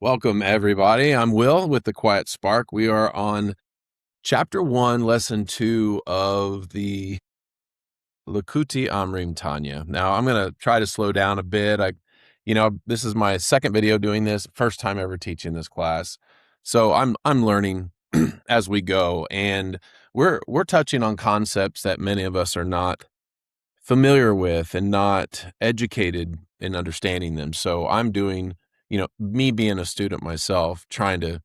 Welcome, everybody. I'm Will with the Quiet Spark. We are on chapter 1, lesson 2 of the Lakuti Amrim Tanya. Now, I'm going to try to slow down a bit. This is my second video doing this, first time ever teaching this class. So I'm learning as we go, and we're touching on concepts that many of us are not familiar with and not educated in understanding them. So I'm doing, me being a student myself, trying to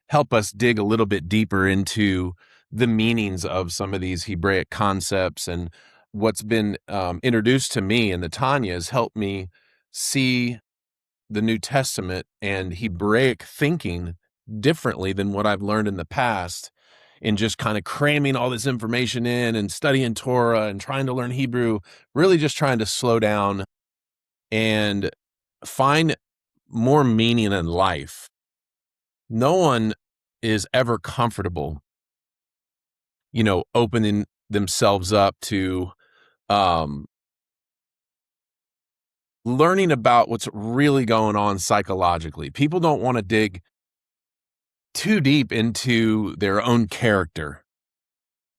help us dig a little bit deeper into the meanings of some of these Hebraic concepts. And what's been introduced to me in the Tanya has helped me see the New Testament and Hebraic thinking differently than what I've learned in the past, in just kind of cramming all this information in and studying Torah and trying to learn Hebrew, really just trying to slow down and find more meaning in life. No one is ever comfortable, opening themselves up to learning about what's really going on psychologically. People don't want to dig too deep into their own character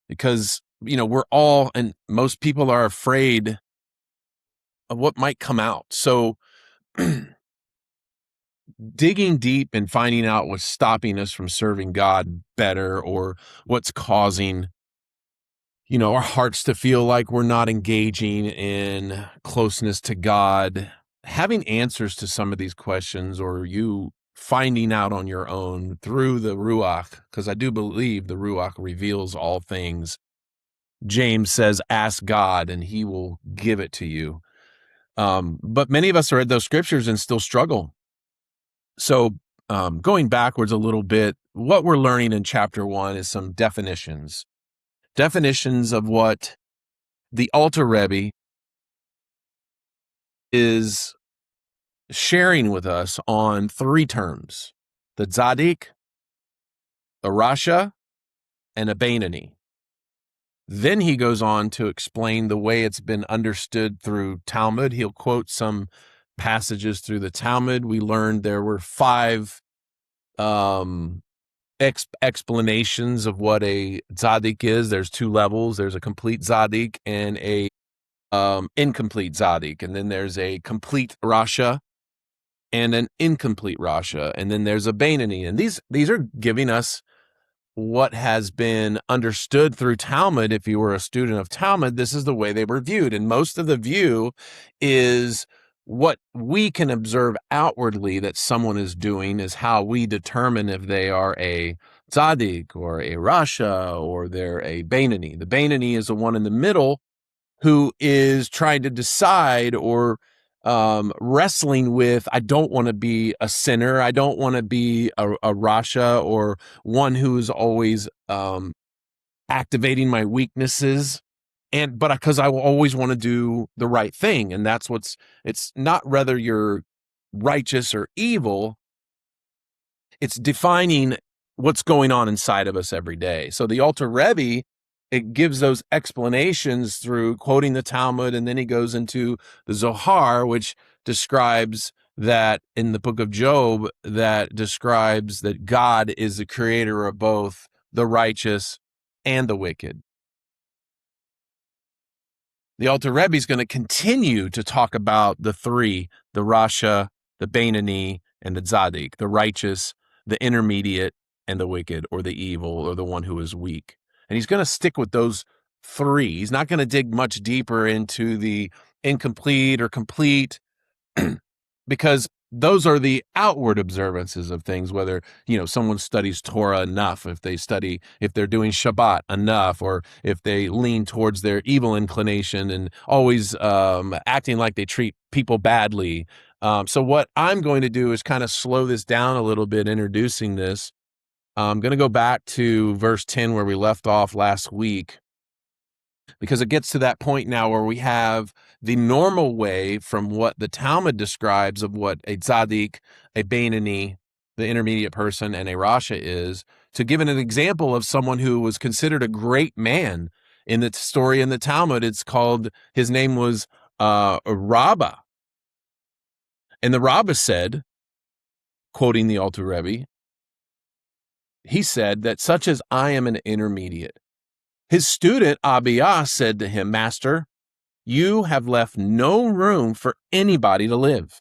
because, we're all, and most people are afraid of what might come out. So digging deep and finding out what's stopping us from serving God better, or what's causing, our hearts to feel like we're not engaging in closeness to God, having answers to some of these questions, or you finding out on your own through the Ruach, because I do believe the Ruach reveals all things. James says, ask God and he will give it to you. But many of us read those scriptures and still struggle. So going backwards a little bit, what we're learning in chapter 1 is some definitions of what the Alter Rebbe is sharing with us on 3 terms: the Tzadik, a Rasha, and a Bainani. Then he goes on to explain the way it's been understood through Talmud. He'll quote some passages through the Talmud. We learned there were 5 explanations of what a Tzadik is. There's 2 levels. There's a complete Tzadik and a incomplete Tzadik. And then there's a complete Rasha and an incomplete Rasha. And then there's a Bainani. And these are giving us what has been understood through Talmud. If you were a student of Talmud, this is the way they were viewed. And most of the view is what we can observe outwardly that someone is doing is how we determine if they are a Tzadik or a Rasha or they're a Bainani. The Bainani is the one in the middle who is trying to decide or wrestling with, I don't want to be a sinner. I don't want to be a Rasha, or one who's always activating my weaknesses. But because I will always want to do the right thing. And it's not whether you're righteous or evil. It's defining what's going on inside of us every day. So the Alter Rebbe, it gives those explanations through quoting the Talmud, and then he goes into the Zohar, which describes that in the book of Job, that describes that God is the creator of both the righteous and the wicked. The Alter Rebbe is going to continue to talk about the 3, the Rasha, the Bainani, and the Tzadik, the righteous, the intermediate, and the wicked, or the evil, or the one who is weak. And he's going to stick with those 3. He's not going to dig much deeper into the incomplete or complete because those are the outward observances of things, whether, someone studies Torah enough, if they're doing Shabbat enough, or if they lean towards their evil inclination and always acting like they treat people badly. So what I'm going to do is kind of slow this down a little bit, introducing this. I'm going to go back to verse 10 where we left off last week, because it gets to that point now where we have the normal way from what the Talmud describes of what a Tzadik, a Bainani, the intermediate person, and a Rasha is, to give an example of someone who was considered a great man. In the story in the Talmud, it's called, his name was Rabbah. And the Rabbah said, quoting the Alter Rebbe, he said that such as I am an intermediate. His student Abiyah said to him, Master, you have left no room for anybody to live.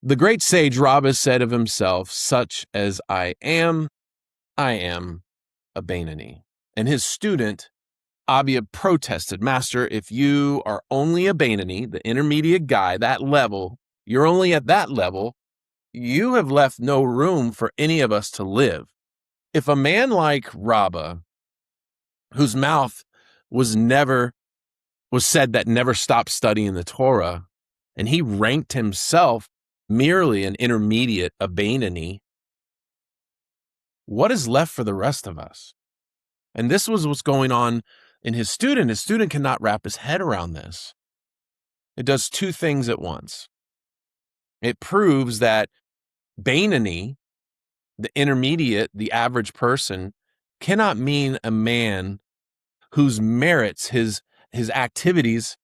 The great sage Rabbah said of himself, such as I am a Bainani. And his student Abiyah protested, Master, if you are only a Bainani, the intermediate guy, that level, you're only at that level, you have left no room for any of us to live. If a man like Rabbah, whose mouth was said that never stopped studying the Torah, and he ranked himself merely an intermediate, a Bainani, what is left for the rest of us? And this was what's going on in his student. His student cannot wrap his head around this. It does two things at once. It proves that Bainani, the intermediate, the average person, cannot mean a man whose merits, his activities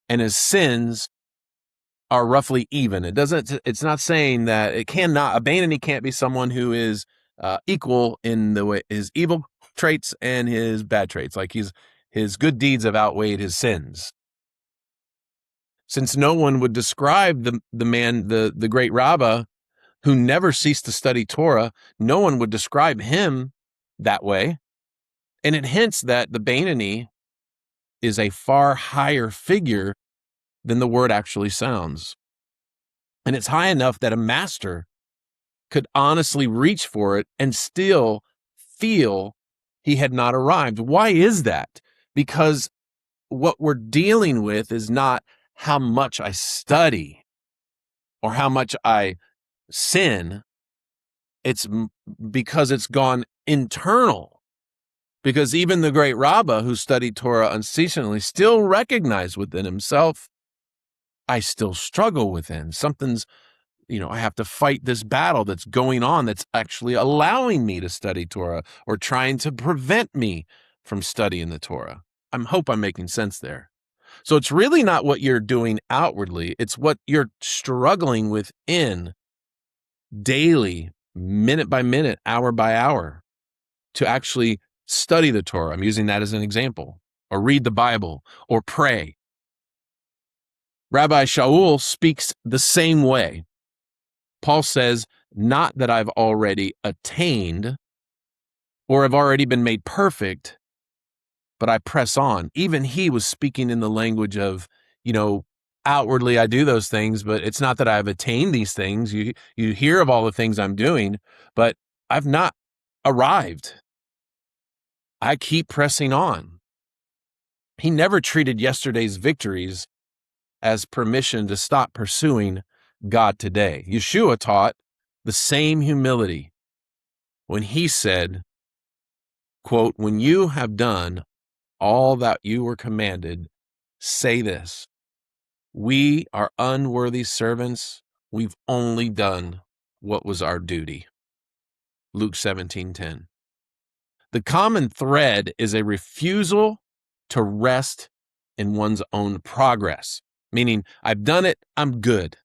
and his sins are roughly even. It's not saying that a Bainani can't be someone who is equal in the way his evil traits and his bad traits. Like his good deeds have outweighed his sins. Since no one would describe the man, the great Rabbah, who never ceased to study Torah, no one would describe him that way. And it hints that the Bainani is a far higher figure than the word actually sounds. And it's high enough that a master could honestly reach for it and still feel he had not arrived. Why is that? Because what we're dealing with is not how much I study or how much I sin. It's because it's gone internal. Because even the great Rabbah, who studied Torah unceasingly, still recognized within himself, I still struggle within. Something's, I have to fight this battle that's going on that's actually allowing me to study Torah or trying to prevent me from studying the Torah. I hope I'm making sense there. So it's really not what you're doing outwardly. It's what you're struggling within daily, minute by minute, hour by hour, to actually study the Torah. I'm using that as an example. Or read the Bible, or pray. Rabbi Shaul speaks the same way. Paul says, not that I've already attained or have already been made perfect, but I press on. Even he was speaking in the language of, outwardly I do those things, but it's not that I've attained these things. You hear of all the things I'm doing, but I've not arrived. I keep pressing on. He never treated yesterday's victories as permission to stop pursuing God today. Yeshua taught the same humility when he said, quote, when you have done all that you were commanded, say this, we are unworthy servants. We've only done what was our duty. Luke 17:10. The common thread is a refusal to rest in one's own progress, meaning I've done it, I'm good.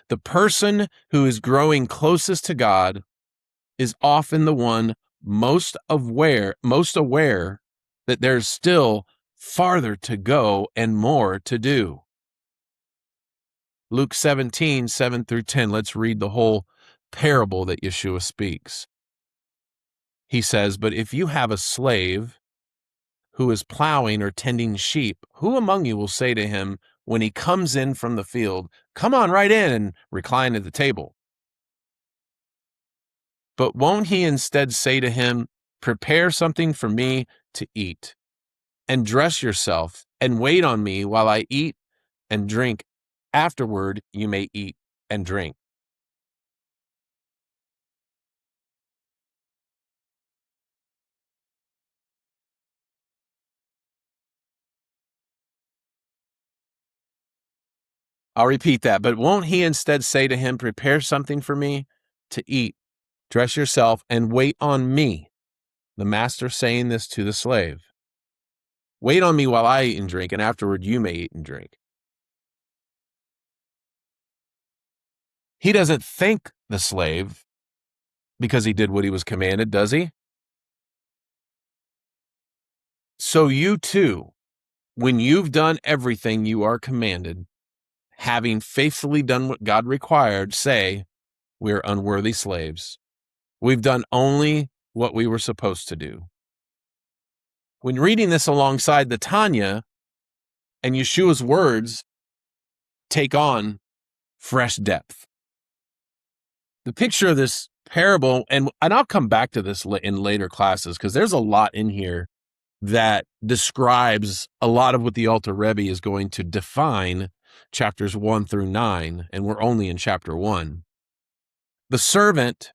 The person who is growing closest to God is often the one most aware that there's still farther to go and more to do. Luke 17:7-10. Let's read the whole parable that Yeshua speaks. He says, but if you have a slave who is plowing or tending sheep, who among you will say to him when he comes in from the field, come on right in and recline at the table? But won't he instead say to him, prepare something for me to eat, and dress yourself, and wait on me while I eat and drink. Afterward, you may eat and drink. I'll repeat that. But won't he instead say to him, prepare something for me to eat, dress yourself, and wait on me? The master saying this to the slave. Wait on me while I eat and drink, and afterward you may eat and drink. He doesn't thank the slave because he did what he was commanded, does he? So you too, when you've done everything you are commanded, having faithfully done what God required, say, we're unworthy slaves. We've done only what we were supposed to do. When reading this alongside the Tanya, and Yeshua's words take on fresh depth. The picture of this parable, and I'll come back to this in later classes, because there's a lot in here that describes a lot of what the Alter Rebbe is going to define chapters 1 through 9, and we're only in chapter 1. The servant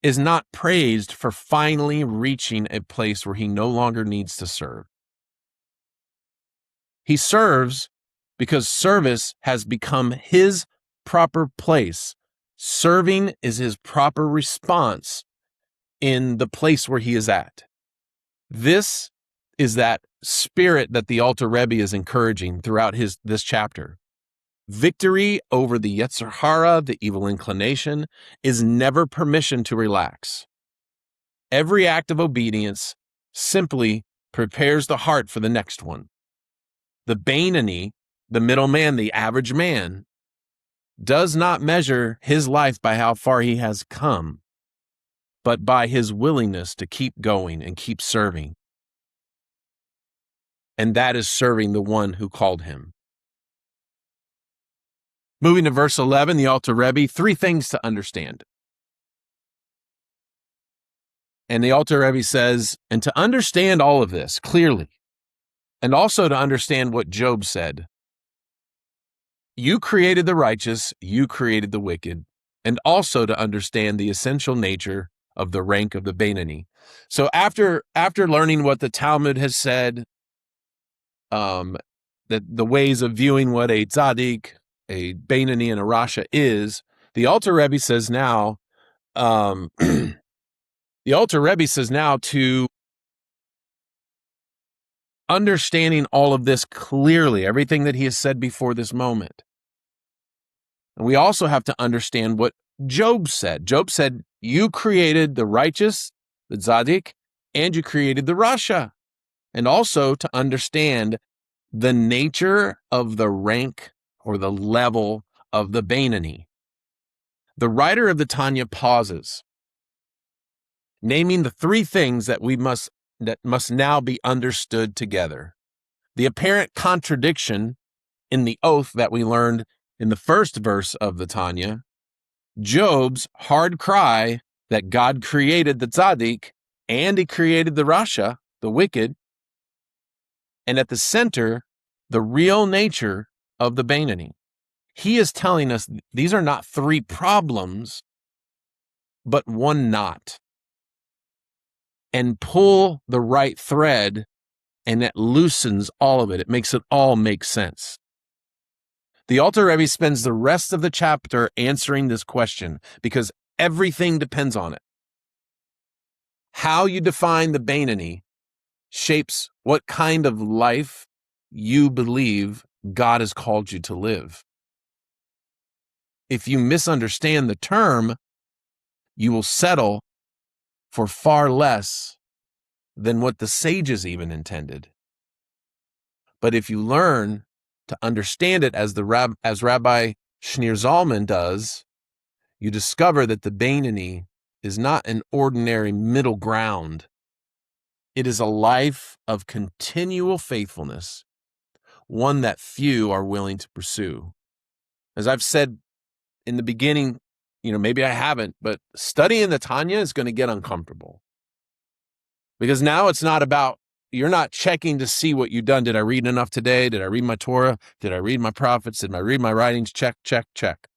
is not praised for finally reaching a place where he no longer needs to serve. He serves because service has become his proper place. Serving is his proper response in the place where he is at. This is that spirit that the Alter Rebbe is encouraging throughout this chapter. Victory over the Yetzarhara, the evil inclination, is never permission to relax. Every act of obedience simply prepares the heart for the next one. The Bainani, the middleman, the average man, does not measure his life by how far he has come, but by his willingness to keep going and keep serving. And that is serving the one who called him. Moving to verse 11, the Alter Rebbe, 3 things to understand. And the Alter Rebbe says, and to understand all of this clearly, and also to understand what Job said, you created the righteous, you created the wicked, and also to understand the essential nature of the rank of the Bainani. So after learning what the Talmud has said, that the ways of viewing what a Tzadik, a Bainani, and a Rasha is, the Alter Rebbe says now, to understanding all of this clearly, everything that he has said before this moment. And we also have to understand what Job said. Job said, you created the righteous, the Tzadik, and you created the Rasha. And also to understand the nature of the rank or the level of the Bainani. The writer of the Tanya pauses, naming the 3 things that must now be understood together. The apparent contradiction in the oath that we learned in the first verse of the Tanya, Job's hard cry that God created the Tzadik and he created the Rasha, the wicked, and at the center, the real nature of the Bainani. He is telling us these are not 3 problems, but one knot. And pull the right thread, and that loosens all of it. It makes it all make sense. The Alter Rebbe spends the rest of the chapter answering this question because everything depends on it. How you define the Bainani shapes what kind of life you believe God has called you to live. If you misunderstand the term, you will settle for far less than what the sages even intended. But if you learn to understand it as Rabbi Shneur Zalman does, you discover that the Bainani is not an ordinary middle ground. It is a life of continual faithfulness, one that few are willing to pursue. As I've said in the beginning, maybe I haven't, but studying the Tanya is going to get uncomfortable. Because now it's not about, you're not checking to see what you've done. Did I read enough today? Did I read my Torah? Did I read my prophets? Did I read my writings? Check, check, check.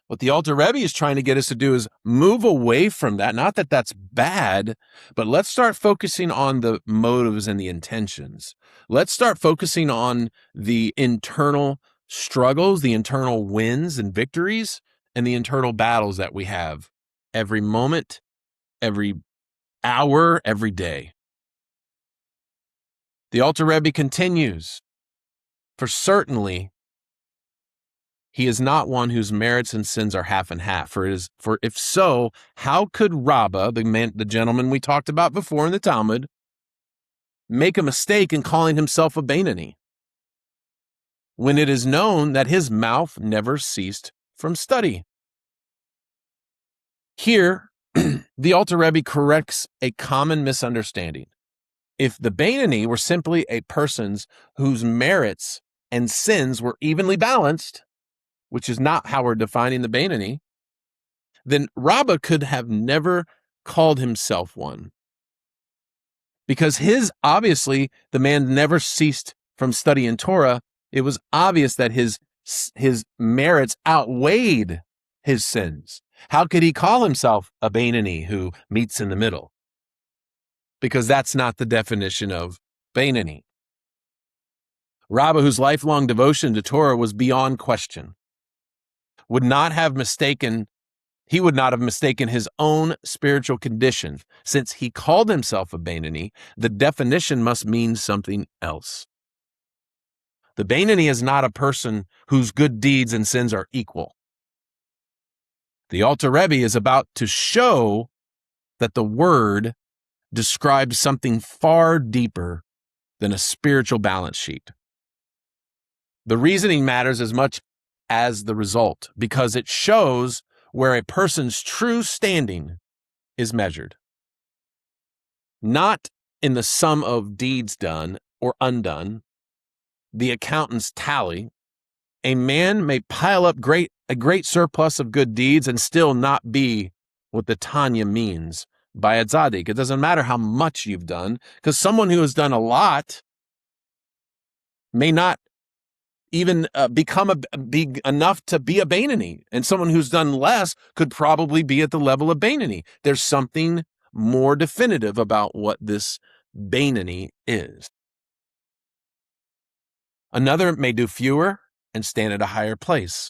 What the Alter Rebbe is trying to get us to do is move away from that. Not that that's bad, but let's start focusing on the motives and the intentions. Let's start focusing on the internal struggles, the internal wins and victories, and the internal battles that we have every moment, every hour, every day. The Alter Rebbe continues, for certainly He is not one whose merits and sins are half and half. For if so, how could Rabbah, the gentleman we talked about before in the Talmud, make a mistake in calling himself a Bainani, when it is known that his mouth never ceased from study? Here, the Alter Rebbe corrects a common misunderstanding. If the Bainani were simply a person whose merits and sins were evenly balanced, which is not how we're defining the Bainani, then Rabbah could have never called himself one. Because obviously, the man never ceased from studying Torah. It was obvious that his merits outweighed his sins. How could he call himself a Bainani who meets in the middle? Because that's not the definition of Bainani. Rabbah, whose lifelong devotion to Torah was beyond question, would not have mistaken his own spiritual condition. Since he called himself a Bainani, the definition must mean something else. The Bainani is not a person whose good deeds and sins are equal. The Alter Rebbe is about to show that the word describes something far deeper than a spiritual balance sheet. The reasoning matters as much as the result, because it shows where a person's true standing is measured. Not in the sum of deeds done or undone, the accountant's tally. A man may pile up a great surplus of good deeds and still not be what the Tanya means by a Tzadik. It doesn't matter how much you've done, because someone who has done a lot may not even be enough to be a Bainani, and someone who's done less could probably be at the level of Bainani. There's something more definitive about what this Bainani is. Another may do fewer and stand at a higher place.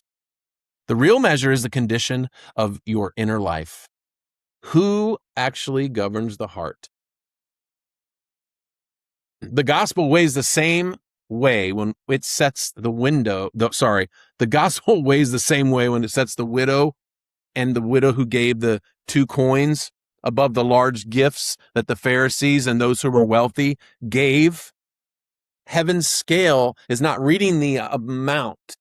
The real measure is the condition of your inner life. Who actually governs the heart? The gospel weighs the same way when it sets the gospel weighs the same way when it sets the widow and the widow who gave the 2 coins above the large gifts that the Pharisees and those who were wealthy gave. Heaven's scale is not reading the amount.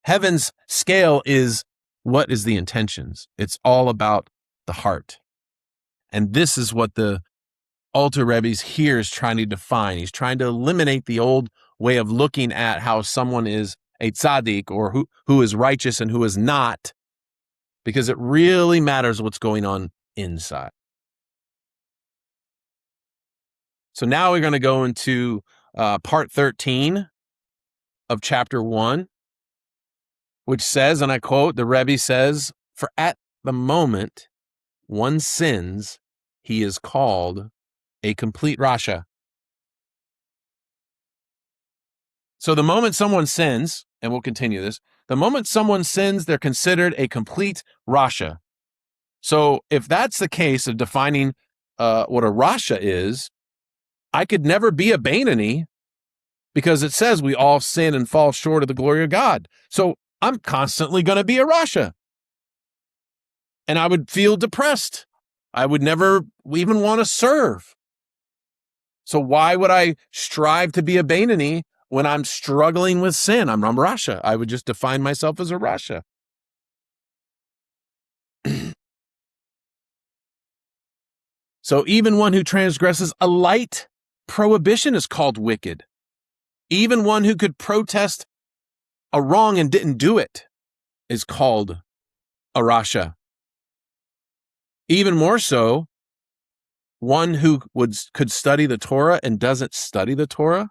Heaven's scale is what is the intentions. It's all about the heart. And this is what the Alter Rebbe here is trying to define. He's trying to eliminate the old way of looking at how someone is a tzaddik or who is righteous and who is not, because it really matters what's going on inside. So now we're going to go into part 13 of chapter 1, which says, and I quote, the Rebbe says, "For at the moment one sins, he is called a complete Rasha." So the moment someone sins, and we'll continue this, the moment someone sins, they're considered a complete Rasha. So if that's the case of defining what a Rasha is, I could never be a Bainani, because it says we all sin and fall short of the glory of God. So I'm constantly going to be a Rasha. And I would feel depressed. I would never even want to serve. So why would I strive to be a Bainani when I'm struggling with sin? I'm Rasha. I would just define myself as a Rasha. So even one who transgresses a light prohibition is called wicked. Even one who could protest a wrong and didn't do it is called a Rasha. Even more so, one who could study the Torah and doesn't study the Torah,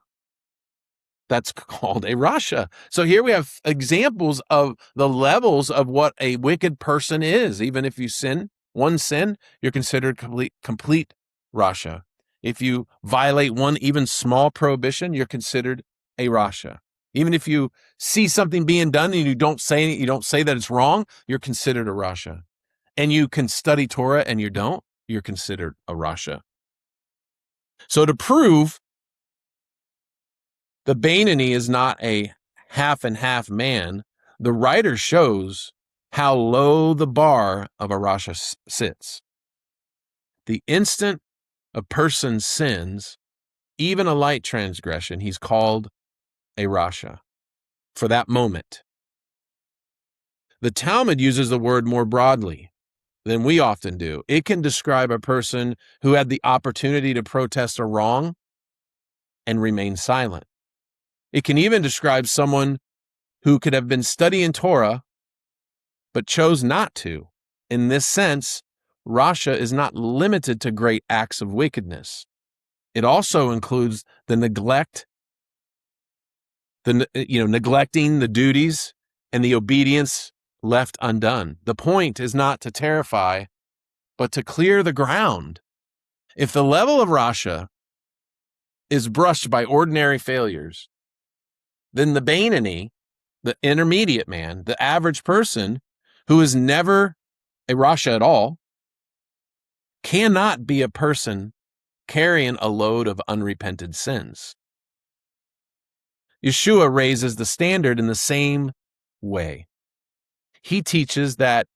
that's called a Rasha. So here we have examples of the levels of what a wicked person is. Even if you sin, one sin, you're considered complete Rasha. If you violate one even small prohibition, you're considered a Rasha. Even if you see something being done and you don't say that it's wrong, you're considered a Rasha. And you can study Torah and you don't, you're considered a Rasha. So to prove the Bainani is not a half and half man, the writer shows how low the bar of a Rasha sits. The instant a person sins, even a light transgression, he's called a Rasha for that moment. The Talmud uses the word more broadly than we often do. It can describe a person who had the opportunity to protest a wrong and remain silent. It can even describe someone who could have been studying Torah but chose not to. In this sense, Rasha is not limited to great acts of wickedness. It also includes the neglecting the duties and the obedience left undone. The point is not to terrify, but to clear the ground. If the level of Rasha is brushed by ordinary failures, then the Bainani, the intermediate man, the average person who is never a Rasha at all, cannot be a person carrying a load of unrepented sins. Yeshua raises the standard in the same way. He teaches that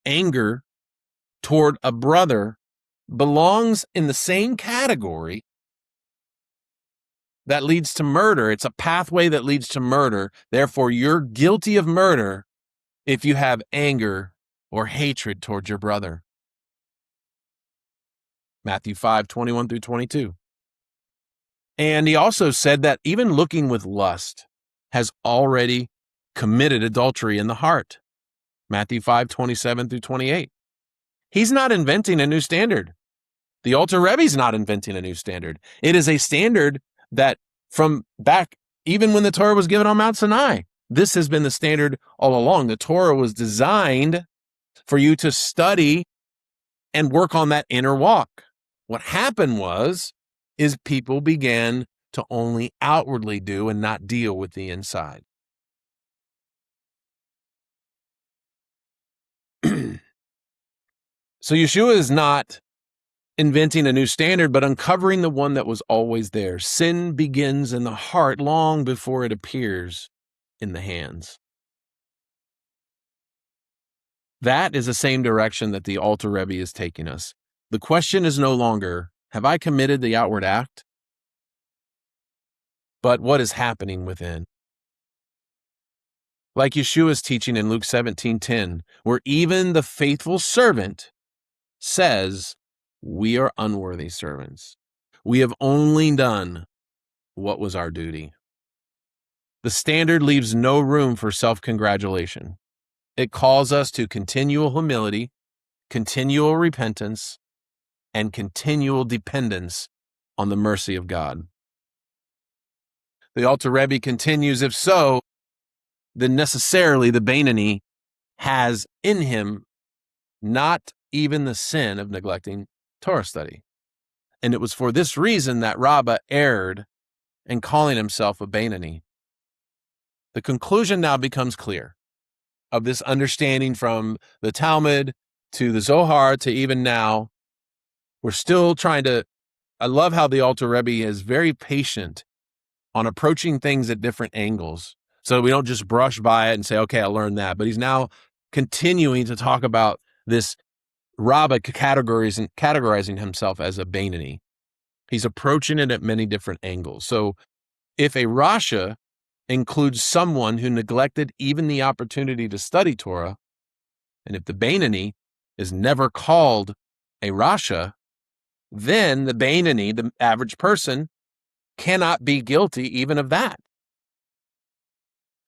anger toward a brother belongs in the same category that leads to murder. It's a pathway that leads to murder. Therefore, you're guilty of murder if you have anger or hatred towards your brother. Matthew 5:21-22. And he also said that even looking with lust has already committed adultery in the heart. Matthew 5:27-28. He's not inventing a new standard. The Alter Rebbe's not inventing a new standard. It is a standard that from back, even when the Torah was given on Mount Sinai, this has been the standard all along. The Torah was designed for you to study and work on that inner walk. What happened is people began to only outwardly do and not deal with the inside. So Yeshua is not inventing a new standard, but uncovering the one that was always there. Sin begins in the heart long before it appears in the hands. That is the same direction that the Alter Rebbe is taking us. The question is no longer, have I committed the outward act? But what is happening within? Like Yeshua's teaching in Luke 17:10, where even the faithful servant says, we are unworthy servants. We have only done what was our duty. The standard leaves no room for self-congratulation. It calls us to continual humility, continual repentance, and continual dependence on the mercy of God. The Alter Rebbe continues, if so, then necessarily the Bainani has in him not even the sin of neglecting Torah study. And it was for this reason that Rabbah erred in calling himself a Bainani. The conclusion now becomes clear of this understanding from the Talmud to the Zohar to even now. We're still trying to, I love how the Alter Rebbe is very patient on approaching things at different angles. So we don't just brush by it and say, okay, I learned that. But he's now continuing to talk about this Rabbah categorizing himself as a Bainani. He's approaching it at many different angles. So if a Rasha includes someone who neglected even the opportunity to study Torah, and if the Bainani is never called a Rasha, then the Bainani, the average person, cannot be guilty even of that.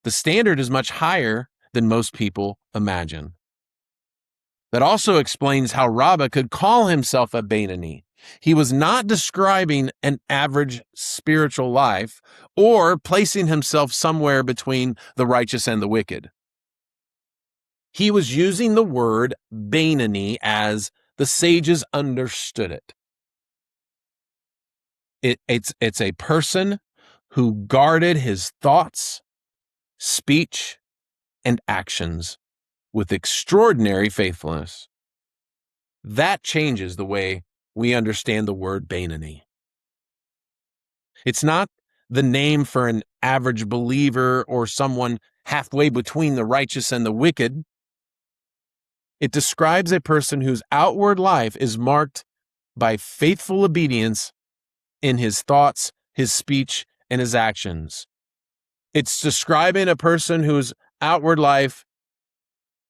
The standard is much higher than most people imagine. That also explains how Rabbah could call himself a Bainani. He was not describing an average spiritual life or placing himself somewhere between the righteous and the wicked. He was using the word Bainani as the sages understood it. It's a person who guarded his thoughts, speech, and actions with extraordinary faithfulness. That changes the way we understand the word Bainani. It's not the name for an average believer or someone halfway between the righteous and the wicked. It describes a person whose outward life is marked by faithful obedience in his thoughts, his speech, and his actions. It's describing a person whose outward life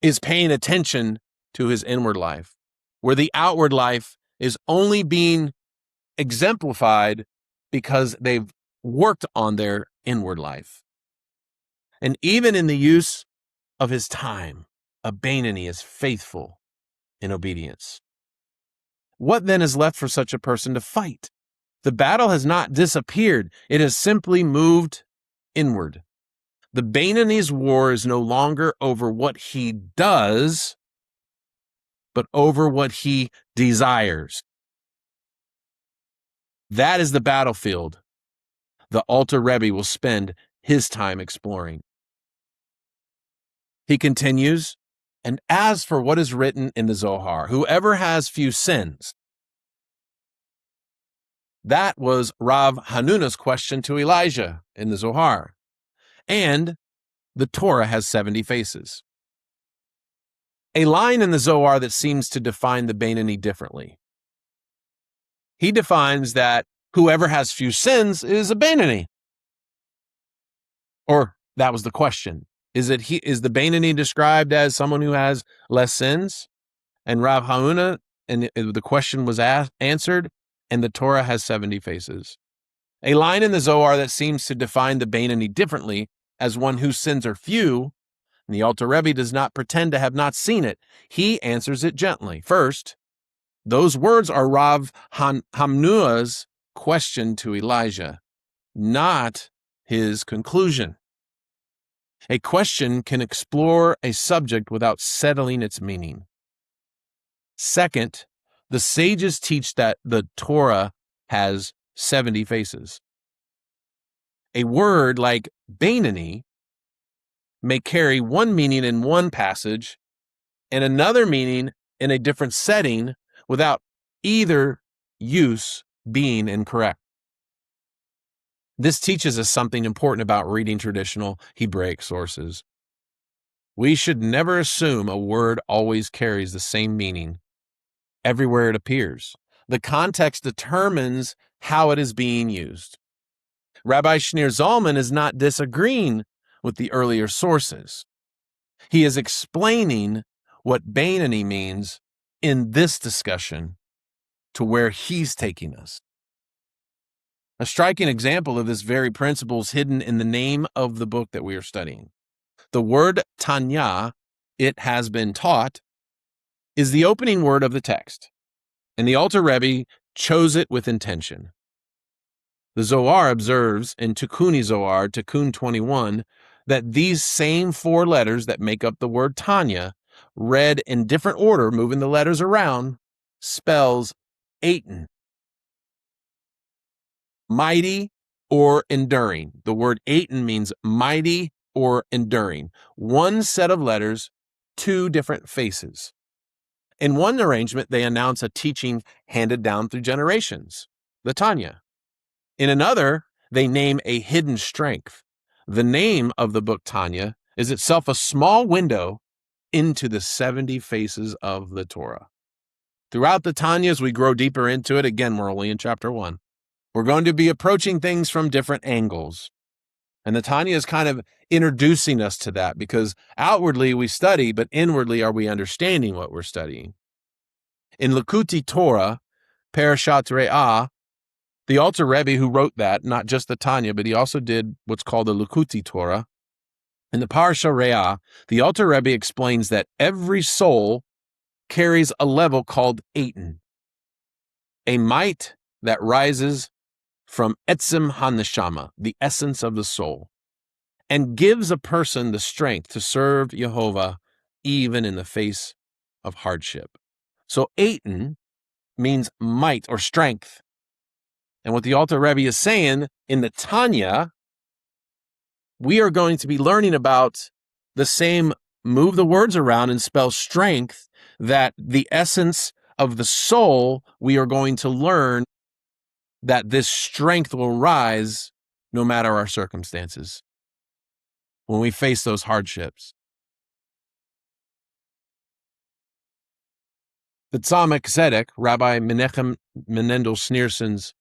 is paying attention to his inward life, where the outward life is only being exemplified because they've worked on their inward life. And even in the use of his time, a Bainani is faithful in obedience. What then is left for such a person to fight? The battle has not disappeared. It has simply moved inward. The Bainani's war is no longer over what he does, but over what he desires. That is the battlefield the Alter Rebbe will spend his time exploring. He continues, and as for what is written in the Zohar, whoever has few sins. That was Rav Hanuna's question to Elijah in the Zohar. And the Torah has 70 faces. A line in the Zohar that seems to define the Bainani differently. He defines that whoever has few sins is a Bainani. Or that was the question. Is the Bainani described as someone who has less sins? And Rav Hanuna, and the question was answered, and the Torah has 70 faces. A line in the Zohar that seems to define the Bainani differently as one whose sins are few, and the Alter Rebbe does not pretend to have not seen it. He answers it gently. First, those words are Rav Hanuna's question to Elijah, not his conclusion. A question can explore a subject without settling its meaning. Second, the sages teach that the Torah has 70 faces. A word like Bainani may carry one meaning in one passage and another meaning in a different setting without either use being incorrect. This teaches us something important about reading traditional Hebraic sources. We should never assume a word always carries the same meaning everywhere it appears. The context determines how it is being used. Rabbi Shneur Zalman is not disagreeing with the earlier sources. He is explaining what Bainani means in this discussion to where he's taking us. A striking example of this very principle is hidden in the name of the book that we are studying. The word Tanya, it has been taught, is the opening word of the text, and the Alter Rebbe chose it with intention. The Zohar observes in Tikkuni Zohar, Tikkun 21, that these same four letters that make up the word Tanya, read in different order, moving the letters around, spells Aten, mighty or enduring. The word Aten means mighty or enduring. One set of letters, two different faces. In one arrangement, they announce a teaching handed down through generations, the Tanya. In another, they name a hidden strength. The name of the book Tanya is itself a small window into the 70 faces of the Torah. Throughout the Tanya, as we grow deeper into it, again, we're only in chapter 1, we're going to be approaching things from different angles. And the Tanya is kind of introducing us to that because outwardly we study, but inwardly are we understanding what we're studying? In Likutei Torah, Parashat Re'ah, the Alter Rebbe who wrote that, not just the Tanya, but he also did what's called the Likutei Torah. In the Parashat Re'ah, the Alter Rebbe explains that every soul carries a level called Aten, a might that rises from Etzem HaNeshama, the essence of the soul, and gives a person the strength to serve Yehovah even in the face of hardship. So Aten means might or strength. And what the Alter Rebbe is saying in the Tanya, we are going to be learning about the same move the words around and spell strength, that the essence of the soul, we are going to learn that this strength will rise no matter our circumstances, when we face those hardships. The Tzadik, Rabbi Menachem Menendel Schneerson's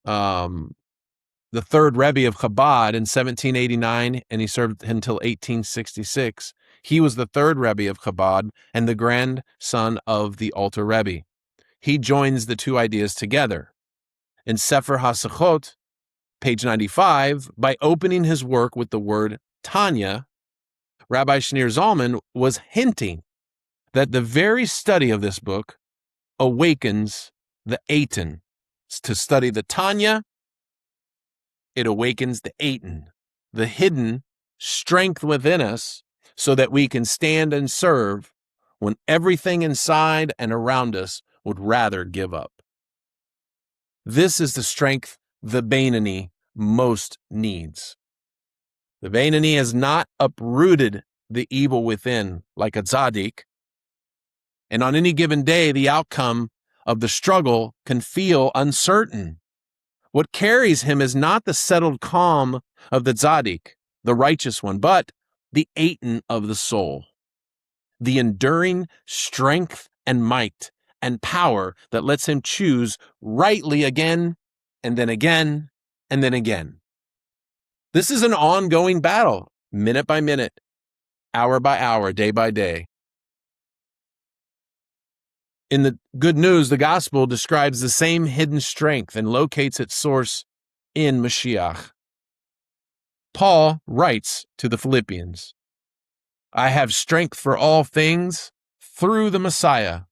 the third Rebbe of Chabad in 1789, and he served until 1866. He was the third Rebbe of Chabad and the grandson of the Alter Rebbe. He joins the two ideas together. In Sefer HaSechot, page 95, by opening his work with the word Tanya, Rabbi Shneur Zalman was hinting that the very study of this book awakens the Aten. To study the Tanya, it awakens the Aten, the hidden strength within us, so that we can stand and serve when everything inside and around us would rather give up. This is the strength the Bainani most needs. The Bainani has not uprooted the evil within like a Tzadik, and on any given day, the outcome of the struggle can feel uncertain. What carries him is not the settled calm of the Tzadik, the righteous one, but the Aten of the soul, the enduring strength and might and power that lets him choose rightly again, and then again, and then again. This is an ongoing battle, minute by minute, hour by hour, day by day. In the good news, the gospel describes the same hidden strength and locates its source in Mashiach. Paul writes to the Philippians, I have strength for all things through the Messiah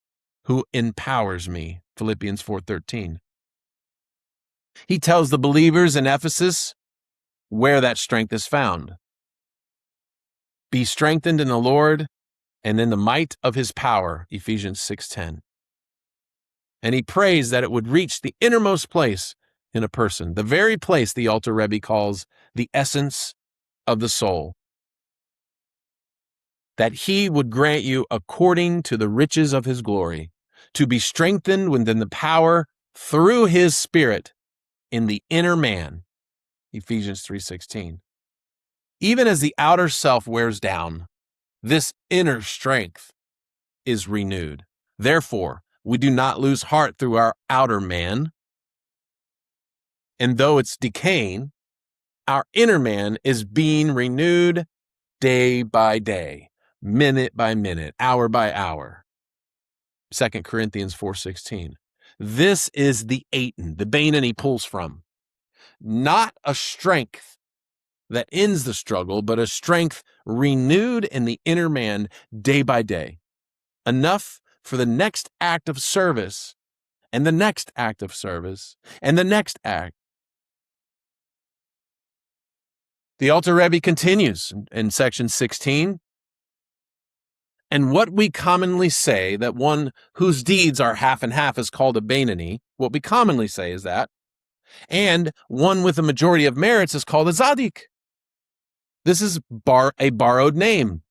who empowers me, Philippians 4:13. He tells the believers in Ephesus where that strength is found. Be strengthened in the Lord and in the might of his power, Ephesians 6:10. And he prays that it would reach the innermost place in a person, the very place the Alter Rebbe calls the essence of the soul. That he would grant you according to the riches of his glory, to be strengthened within the power through his Spirit in the inner man, Ephesians 3:16. Even as the outer self wears down, this inner strength is renewed. Therefore, we do not lose heart through our outer man. And though it's decaying, our inner man is being renewed day by day, minute by minute, hour by hour. 2 Corinthians 4:16. This is the Aten, the Bainani pulls from. Not a strength that ends the struggle, but a strength renewed in the inner man day by day. Enough for the next act of service, and the next act of service, and the next act. The Alter Rebbe continues in section 16. And what we commonly say, that one whose deeds are half and half is called a Bainani, what we commonly say is that, and one with a majority of merits is called a Tzadik. This is a borrowed name,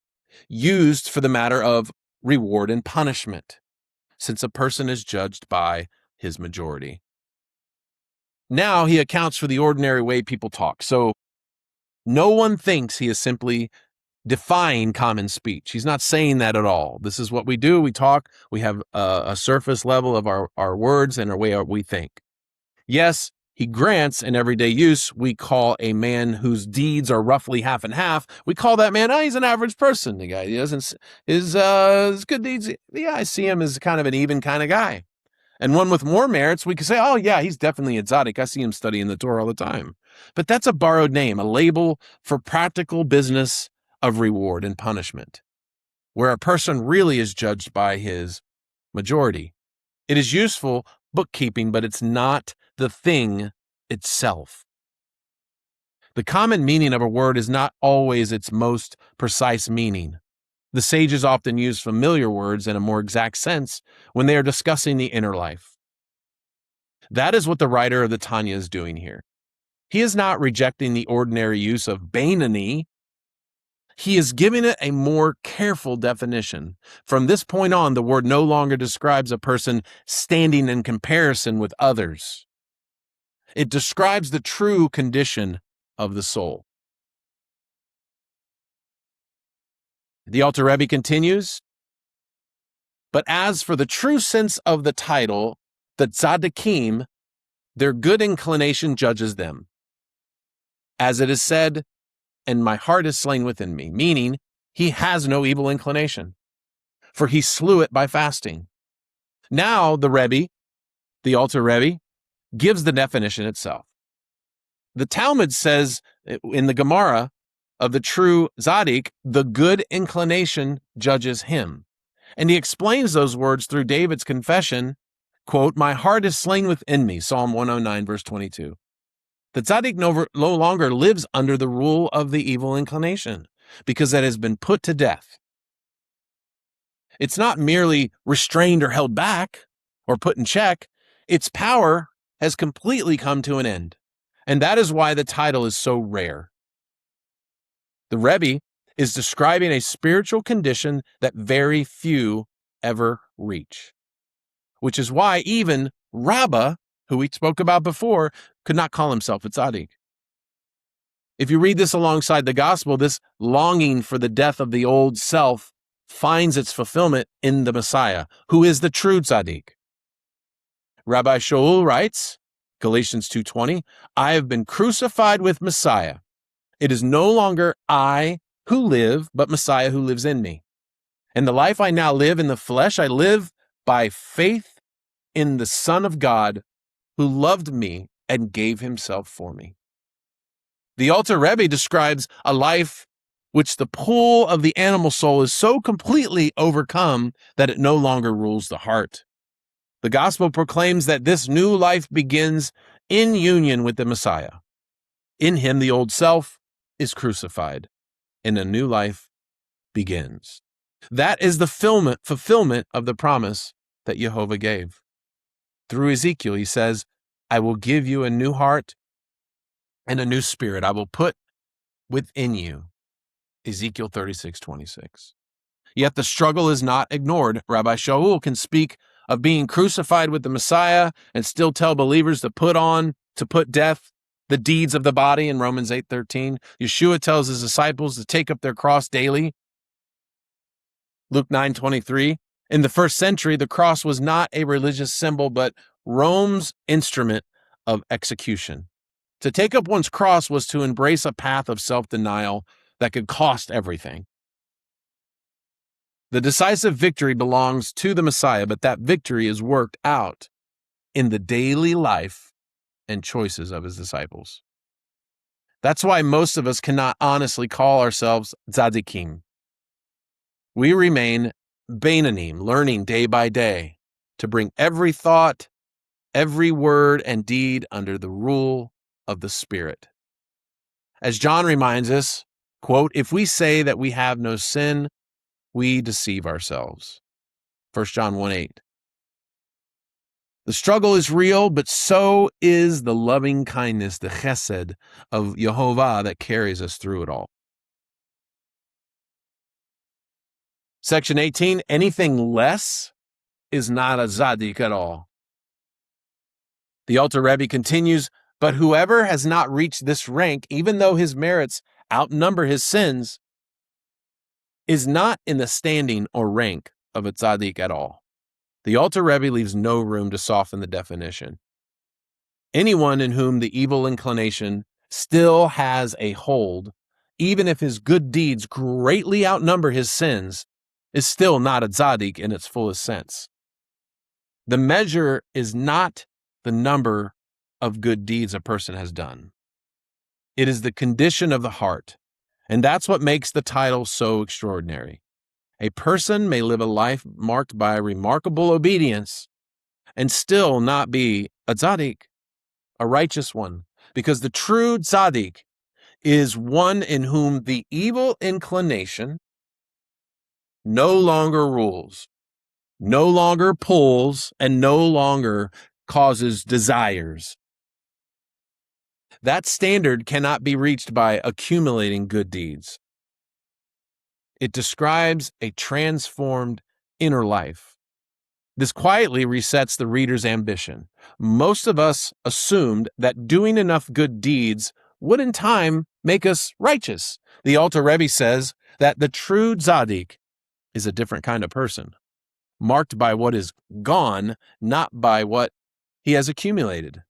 used for the matter of reward and punishment, since a person is judged by his majority. Now he accounts for the ordinary way people talk. So no one thinks he is simply defying common speech. He's not saying that at all. This is what we do. We talk. We have a surface level of our words and our way we think. Yes, he grants in everyday use, we call a man whose deeds are roughly half and half, we call that man, he's an average person. The guy, he doesn't, his good deeds, yeah, I see him as kind of an even kind of guy. And one with more merits, we could say, oh yeah, he's definitely a Tzadik. I see him studying the Torah all the time. But that's a borrowed name, a label for practical business of reward and punishment, where a person really is judged by his majority. It is useful bookkeeping, but it's not the thing itself. The common meaning of a word is not always its most precise meaning. The sages often use familiar words in a more exact sense when they are discussing the inner life. That is what the writer of the Tanya is doing here. He is not rejecting the ordinary use of Bainani. He is giving it a more careful definition. From this point on, the word no longer describes a person standing in comparison with others. It describes the true condition of the soul. The Alter Rebbe continues, but as for the true sense of the title, the Tzadikim, their good inclination judges them. As it is said, and my heart is slain within me, meaning he has no evil inclination, for he slew it by fasting. Now the Rebbe, the Alter Rebbe, gives the definition itself. The Talmud says in the Gemara of the true Tzadik, the good inclination judges him. And he explains those words through David's confession, quote, my heart is slain within me, Psalm 109, verse 22. The Tzadik no longer lives under the rule of the evil inclination because that has been put to death. It's not merely restrained or held back or put in check. Its power has completely come to an end. And that is why the title is so rare. The Rebbe is describing a spiritual condition that very few ever reach, which is why even Rabbah, who we spoke about before, could not call himself a tzaddik. If you read this alongside the gospel, this longing for the death of the old self finds its fulfillment in the Messiah, who is the true tzaddik. Rabbi Shaul writes, Galatians 2:20, I have been crucified with Messiah. It is no longer I who live, but Messiah who lives in me. And the life I now live in the flesh, I live by faith in the Son of God who loved me and gave himself for me. The Alter Rebbe describes a life which the pull of the animal soul is so completely overcome that it no longer rules the heart. The gospel proclaims that this new life begins in union with the Messiah. In him, the old self is crucified, and a new life begins. That is the fulfillment of the promise that Jehovah gave. Through Ezekiel, he says, I will give you a new heart and a new spirit I will put within you. Ezekiel 36:26. Yet the struggle is not ignored. Rabbi Shaul can speak of being crucified with the Messiah and still tell believers to put death, the deeds of the body in Romans 8:13. Yeshua tells his disciples to take up their cross daily. Luke 9:23. In the first century, the cross was not a religious symbol, but Rome's instrument of execution. To take up one's cross was to embrace a path of self-denial that could cost everything. The decisive victory belongs to the Messiah, but that victory is worked out in the daily life and choices of his disciples. That's why most of us cannot honestly call ourselves tzadikim. We remain Bainani, learning day by day to bring every thought, every word and deed under the rule of the Spirit. As John reminds us, quote, if we say that we have no sin, we deceive ourselves. 1 John 1:8. The struggle is real, but so is the loving kindness, the chesed of Yehovah that carries us through it all. Section 18, anything less is not a tzaddik at all. The Alter Rebbe continues, but whoever has not reached this rank, even though his merits outnumber his sins, is not in the standing or rank of a tzaddik at all. The Alter Rebbe leaves no room to soften the definition. Anyone in whom the evil inclination still has a hold, even if his good deeds greatly outnumber his sins, is still not a tzaddik in its fullest sense. The measure is not the number of good deeds a person has done. It is the condition of the heart, and that's what makes the title so extraordinary. A person may live a life marked by remarkable obedience and still not be a tzaddik, a righteous one, because the true tzaddik is one in whom the evil inclination no longer rules, no longer pulls, and no longer causes desires. That standard cannot be reached by accumulating good deeds. It describes a transformed inner life. This quietly resets the reader's ambition. Most of us assumed that doing enough good deeds would in time make us righteous. The Alter Rebbe says that the true Tzadik is a different kind of person, marked by what is gone, not by what he has accumulated.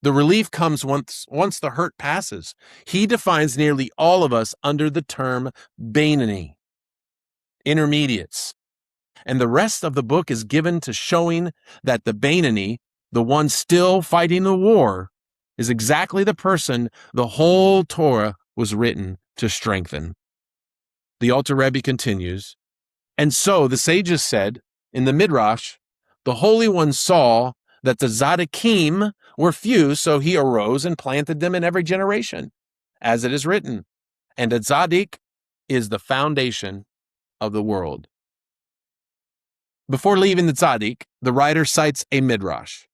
The relief comes once the hurt passes. He defines nearly all of us under the term Bainani, intermediates. And the rest of the book is given to showing that the Bainani, the one still fighting the war, is exactly the person the whole Torah was written to strengthen. The Alter Rebbe continues, and so the sages said in the Midrash, the Holy One saw that the Tzadikim were few, so he arose and planted them in every generation, as it is written, and a Tzadik is the foundation of the world. Before leaving the Tzadik, the writer cites a Midrash,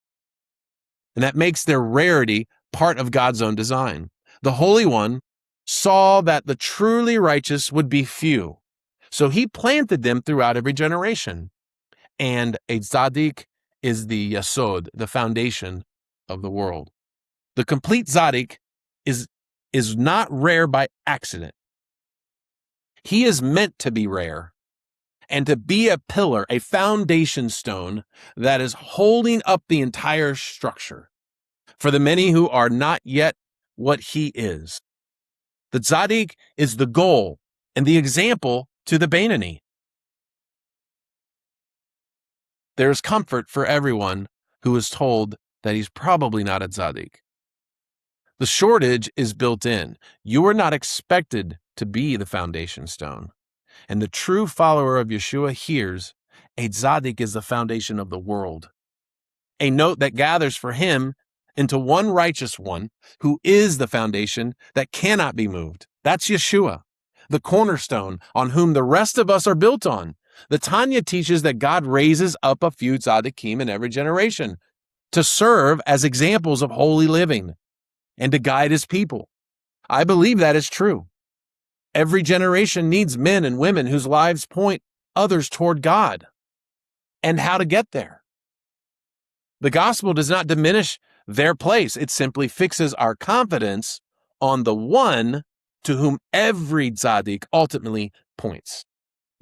and that makes their rarity part of God's own design. The Holy One saw that the truly righteous would be few, so he planted them throughout every generation. And a Tzadik is the Yasod, the foundation of the world. The complete Tzadik is not rare by accident. He is meant to be rare and to be a pillar, a foundation stone that is holding up the entire structure for the many who are not yet what he is. The Tzadik is the goal and the example to the Bainani. There is comfort for everyone who is told that he's probably not a Tzadik. The shortage is built in. You are not expected to be the foundation stone. And the true follower of Yeshua hears, a Tzadik is the foundation of the world. A note that gathers for him into one righteous one who is the foundation that cannot be moved. That's Yeshua, the cornerstone on whom the rest of us are built on. The Tanya teaches that God raises up a few tzaddikim in every generation to serve as examples of holy living and to guide his people. I believe that is true. Every generation needs men and women whose lives point others toward God and how to get there. The gospel does not diminish their place. It simply fixes our confidence on the one to whom every tzaddik ultimately points.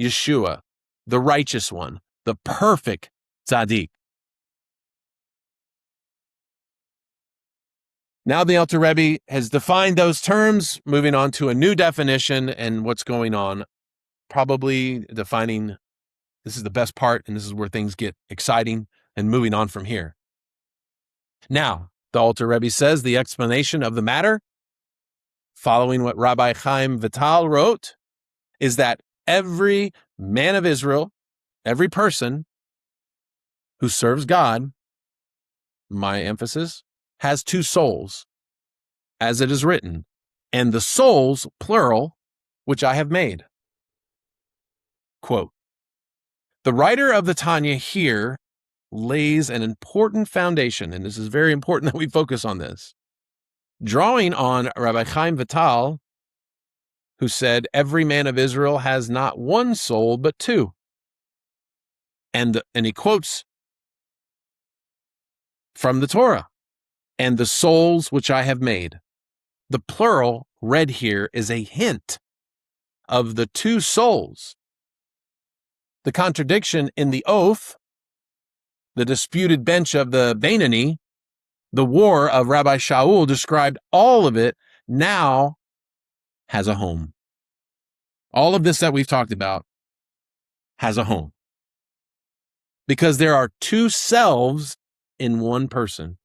Yeshua, the righteous one, the perfect tzaddik. Now the Alter Rebbe has defined those terms, moving on to a new definition and what's going on, probably defining, this is the best part, and this is where things get exciting, and moving on from here. Now, the Alter Rebbe says the explanation of the matter, following what Rabbi Chaim Vital wrote, is that every man of Israel, every person who serves God, my emphasis, has two souls, as it is written, and the souls, plural, which I have made. Quote, the writer of the Tanya here lays an important foundation, and this is very important that we focus on this. Drawing on Rabbi Chaim Vital, who said, every man of Israel has not one soul, but two. And he quotes from the Torah, and the souls which I have made. The plural read here is a hint of the two souls. The contradiction in the oath, the disputed bench of the Bainani, the war of Rabbi Shaul described, all of it now has a home. All of this that we've talked about has a home. Because there are two selves in one person,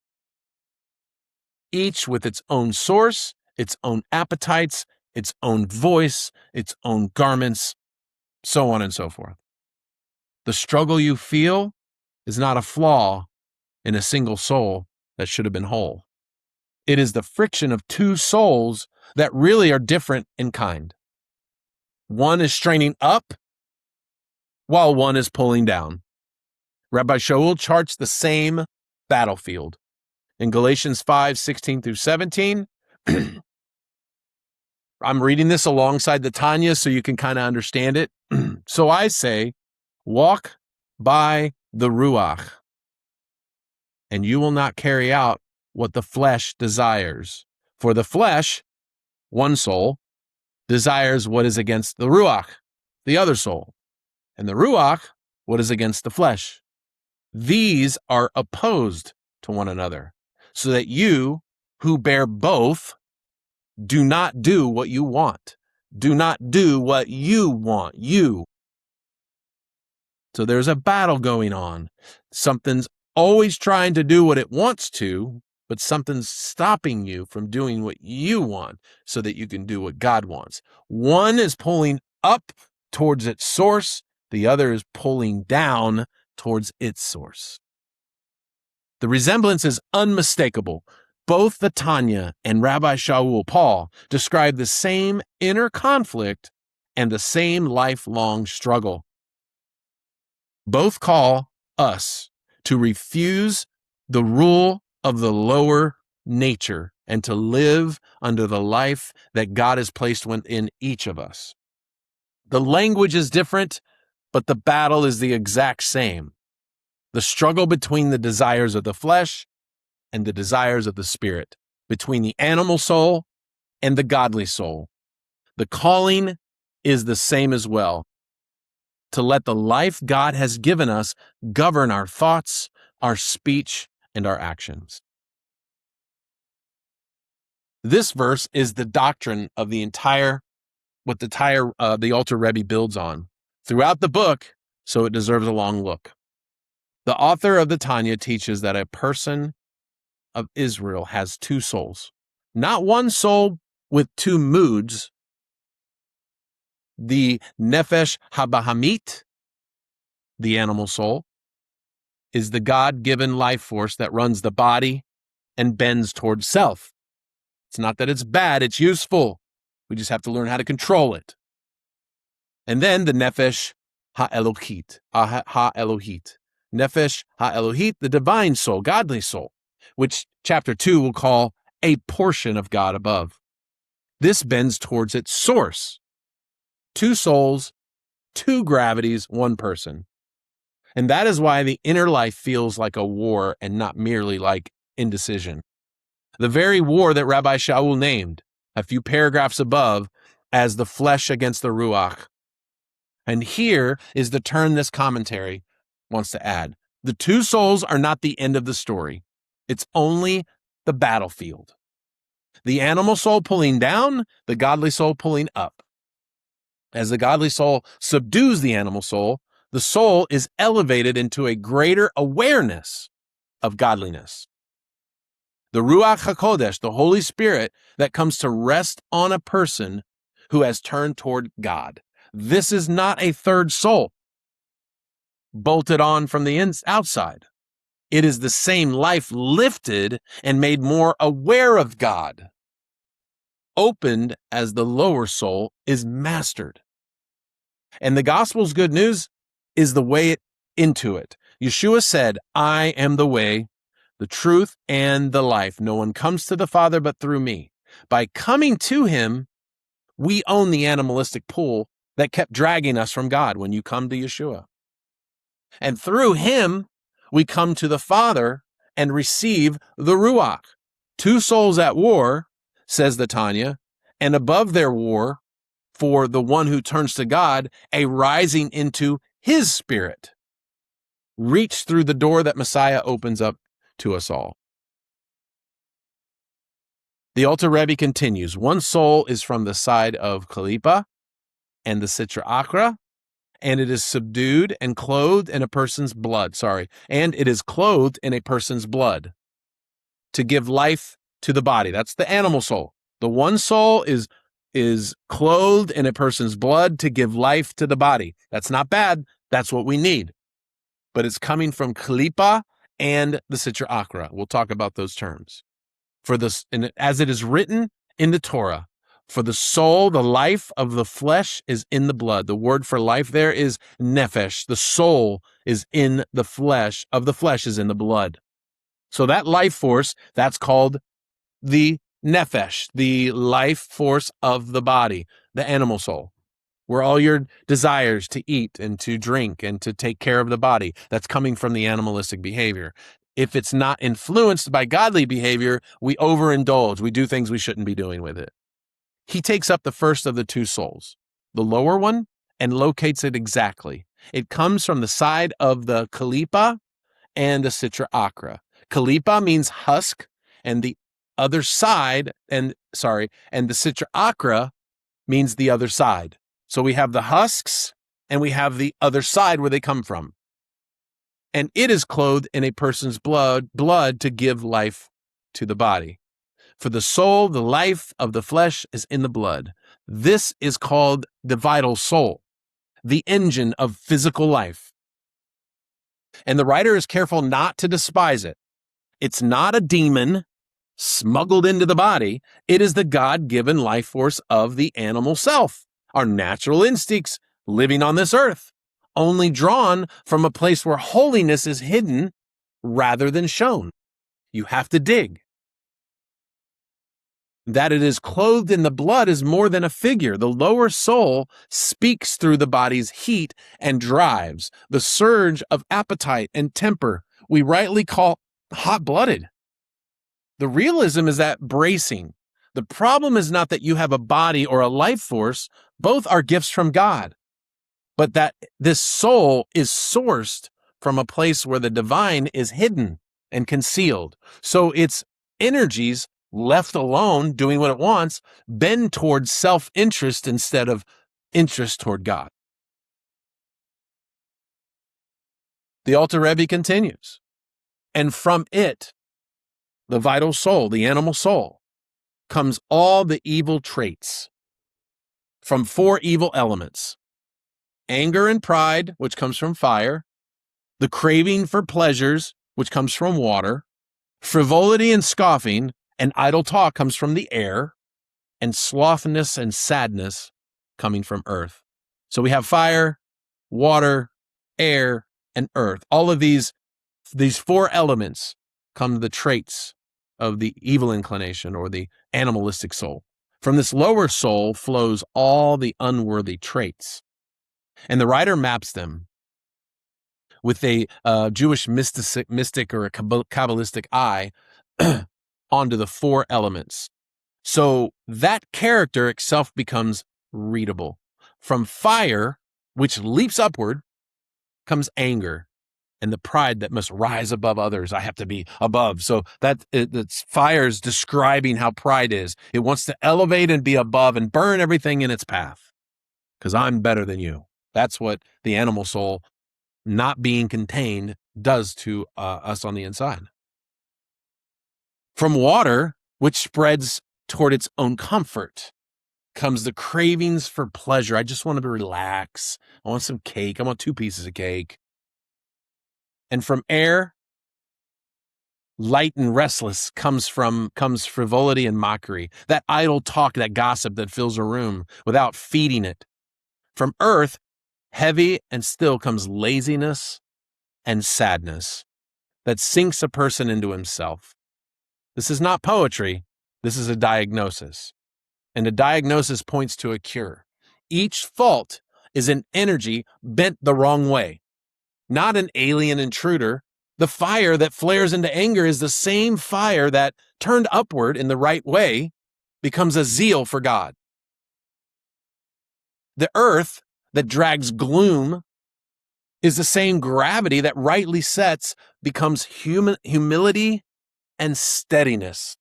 each with its own source, its own appetites, its own voice, its own garments, so on and so forth. The struggle you feel is not a flaw in a single soul that should have been whole. It is the friction of two souls that really are different in kind. One is straining up while one is pulling down. Rabbi Shaul charts the same battlefield. In Galatians 5:16 through 17, I'm reading this alongside the Tanya so you can kind of understand it. So I say, walk by the Ruach, and you will not carry out what the flesh desires. For the flesh, one soul, desires what is against the Ruach, the other soul, and the Ruach, what is against the flesh. These are opposed to one another, so that you who bear both do not do what you want. Do not do what you want, you. So there's a battle going on. Something's always trying to do what it wants to, but something's stopping you from doing what you want so that you can do what God wants. One is pulling up towards its source. The other is pulling down towards its source. The resemblance is unmistakable. Both the Tanya and Rabbi Shaul Paul describe the same inner conflict and the same lifelong struggle. Both call us to refuse the rule of the lower nature and to live under the life that God has placed within each of us. The language is different, but the battle is the exact same. The struggle between the desires of the flesh and the desires of the spirit, between the animal soul and the godly soul. The calling is the same as well, to let the life God has given us govern our thoughts, our speech, and our actions. This verse is the doctrine of the Alter Rebbe builds on throughout the book, so it deserves a long look. The author of the Tanya teaches that a person of Israel has two souls, not one soul with two moods. The nefesh habahamit, the animal soul, is the God-given life force that runs the body and bends towards self. It's not that it's bad, it's useful. We just have to learn how to control it. And then the nefesh ha-Elohit, nefesh ha-Elohit, the divine soul, godly soul, which chapter 2 will call a portion of God above. This bends towards its source. Two souls, two gravities, one person. And that is why the inner life feels like a war and not merely like indecision. The very war that Rabbi Shaul named, a few paragraphs above, as the flesh against the Ruach. And here is the turn this commentary wants to add. The two souls are not the end of the story. It's only the battlefield. The animal soul pulling down, the godly soul pulling up. As the godly soul subdues the animal soul, the soul is elevated into a greater awareness of godliness. The Ruach HaKodesh, the Holy Spirit that comes to rest on a person who has turned toward God. This is not a third soul bolted on from the outside. It is the same life lifted and made more aware of God, opened as the lower soul is mastered. And the gospel's good news is the way into it. Yeshua said, I am the way, the truth, and the life. No one comes to the Father but through me. By coming to him, we own the animalistic pull that kept dragging us from God when you come to Yeshua. And through him, we come to the Father and receive the Ruach. Two souls at war, says the Tanya, and above their war, for the one who turns to God, a rising into his spirit. Reach through the door that Messiah opens up to us all. The Alter Rebbe continues, one soul is from the side of Kalipa and the Sitra Achra, and it is subdued and clothed in a person's blood. And it is clothed in a person's blood to give life to the body. That's the animal soul. The one soul is clothed in a person's blood to give life to the body. That's not bad. That's what we need. But it's coming from Kalipa and the Sitra Achra. We'll talk about those terms. As it is written in the Torah, for the soul, the life of the flesh is in the blood. The word for life there is nefesh. The soul is in the flesh, of the flesh is in the blood. So that life force, that's called the nefesh, the life force of the body, the animal soul, where all your desires to eat and to drink and to take care of the body, that's coming from the animalistic behavior. If it's not influenced by godly behavior, we overindulge. We do things we shouldn't be doing with it. He takes up the first of the two souls, the lower one, and locates it exactly. It comes from the side of the kalipa and the sitra akra. Kalipa means husk, and the other side, and the sitra akra means the other side. So we have the husks and we have the other side where they come from. And it is clothed in a person's blood to give life to the body. For the soul, the life of the flesh is in the blood. This is called the vital soul, the engine of physical life. And the writer is careful not to despise it. It's not a demon smuggled into the body. It is the God-given life force of the animal self, our natural instincts living on this earth, only drawn from a place where holiness is hidden rather than shown. You have to dig. That it is clothed in the blood is more than a figure. The lower soul speaks through the body's heat and drives the surge of appetite and temper we rightly call hot-blooded. The realism is that bracing. The problem is not that you have a body or a life force. Both are gifts from God. But that this soul is sourced from a place where the divine is hidden and concealed. So its energies, left alone, doing what it wants, bend towards self-interest instead of interest toward God. The Alter Rebbe continues, and from it, the vital soul, the animal soul, comes all the evil traits from 4 evil elements: anger and pride, which comes from fire, the craving for pleasures, which comes from water, frivolity and scoffing, and idle talk comes from the air, and slothness and sadness coming from earth. So we have fire, water, air, and earth. All of these 4 elements come the traits of the evil inclination or the animalistic soul. From this lower soul flows all the unworthy traits. And the writer maps them with a Jewish mystic or a Kabbalistic eye onto the 4 elements. So that character itself becomes readable. From fire, which leaps upward, comes anger and the pride that must rise above others. I have to be above. So that's fire's describing how pride is. It wants to elevate and be above and burn everything in its path because I'm better than you. That's what the animal soul, not being contained, does to us on the inside. From water, which spreads toward its own comfort, comes the cravings for pleasure. I just want to relax. I want some cake. I want 2 pieces of cake. And from air, light and restless, comes frivolity and mockery, that idle talk, that gossip that fills a room without feeding it. From earth, heavy and still, comes laziness and sadness that sinks a person into himself. This is not poetry. This is a diagnosis. And a diagnosis points to a cure. Each fault is an energy bent the wrong way, not an alien intruder. The fire that flares into anger is the same fire that, turned upward in the right way, becomes a zeal for God. The earth that drags gloom is the same gravity that rightly sets becomes humility and steadiness.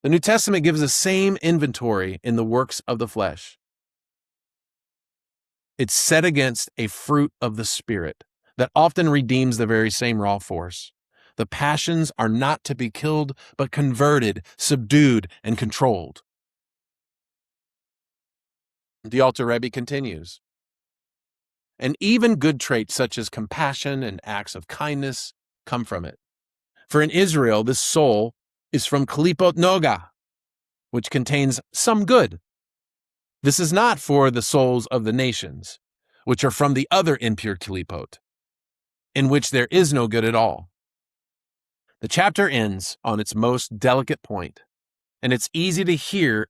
The New Testament gives the same inventory in the works of the flesh. It's set against a fruit of the Spirit that often redeems the very same raw force. The passions are not to be killed, but converted, subdued, and controlled. The Alter Rebbe continues, and even good traits such as compassion and acts of kindness come from it. For in Israel, this soul is from Klipot Noga, which contains some good. This is not for the souls of the nations, which are from the other impure Klipot, in which there is no good at all. The chapter ends on its most delicate point, and it's easy to hear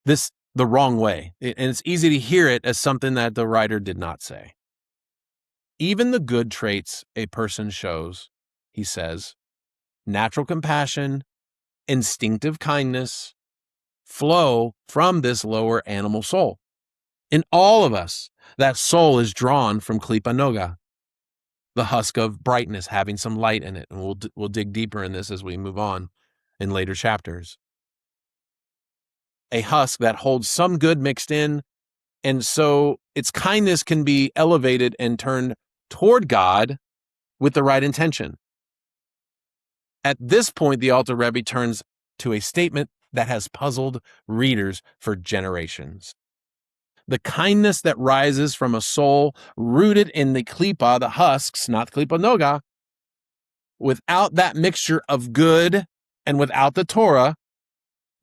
this the wrong way, and it's easy to hear it as something that the writer did not say. Even the good traits a person shows, he says, natural compassion, instinctive kindness, flow from this lower animal soul. In all of us, that soul is drawn from klipa noga, the husk of brightness having some light in it. And we'll dig deeper in this as we move on in later chapters. A husk that holds some good mixed in, and so its kindness can be elevated and turned toward God with the right intention. At this point, the Alter Rebbe turns to a statement that has puzzled readers for generations. The kindness that rises from a soul rooted in the klipa, the husks, not klipa noga, without that mixture of good and without the Torah,